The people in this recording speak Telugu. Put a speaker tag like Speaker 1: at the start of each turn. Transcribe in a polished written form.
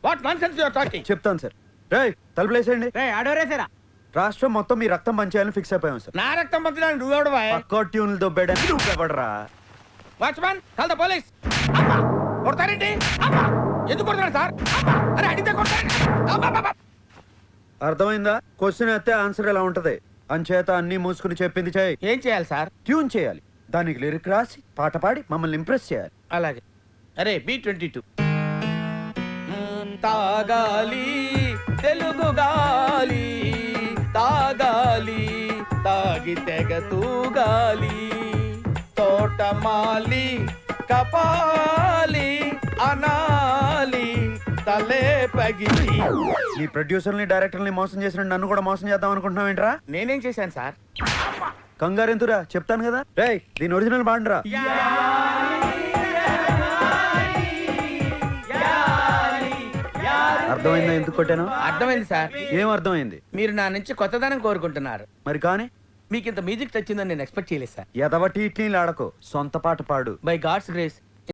Speaker 1: What nonsense you are talking?
Speaker 2: చెప్తాను సార్. రేయ్ తలుపులేసేయండి.
Speaker 3: ఆడోరేసారా?
Speaker 2: రాష్ట్రం మొత్తం మీ రక్తం పంచేయాలని ఫిక్స్ అయిపోయాం సార్.
Speaker 1: నా రక్తం పంచడానికి నువ్వెవడు బాయ్?
Speaker 2: పక్కో ట్యూన్లు దొబ్బేయడానికి నువ్వెవడరా?
Speaker 1: Watchman call the police. అమ్మా కొడతారేంటి? అమ్మా ఎందుకు కొడతారు సార్? అమ్మా అరే అడిగితే కొడతారు. అమ్మా అమ్మా
Speaker 2: అర్థమైందా? క్వశ్చన్ అయితే ఆన్సర్ ఎలా ఉంటది. అంచేత అన్ని మూసుకుని చెప్పింది చేయి.
Speaker 1: ఏం చేయాలి సార్?
Speaker 2: ట్యూన్ చేయాలి, దానికి లిరిక్ రాసి పాట పాడి మమ్మల్ని ఇంప్రెస్ చేయాలి.
Speaker 1: అలాగే. అరే B22 తాగాలి తెలుగు గాలి, తాగాలి తాగి తెగ తూగాలి, తోటమాలి కపాలి అనాలి తలే పగిలి.
Speaker 2: నీ ప్రొడ్యూసర్ని డైరెక్టర్ని మోసం చేసిన నన్ను కూడా మోసం చేద్దాం అనుకుంటున్నావు ఏంట్రా?
Speaker 1: నేనేం చేశాను సార్?
Speaker 2: కంగారు ఎందురా, చెప్తాను కదా. రేయ్ దీని ఒరిజినల్ బాండ్రా. అర్థమైందా ఎందుకు కొట్టాను?
Speaker 1: అర్థమైంది సార్.
Speaker 2: ఏం అర్థమైంది?
Speaker 1: మీరు నా నుంచి కొత్తదనం కోరుకుంటున్నారు.
Speaker 2: మరి కానీ
Speaker 1: మీకు ఇంత మ్యూజిక్ తెచ్చిందని నేను ఎక్స్పెక్ట్ చేయలేదు సార్.
Speaker 2: ఎదవ టీట్లీలు ఆడకు, సొంత పాట పాడు.
Speaker 1: By God's grace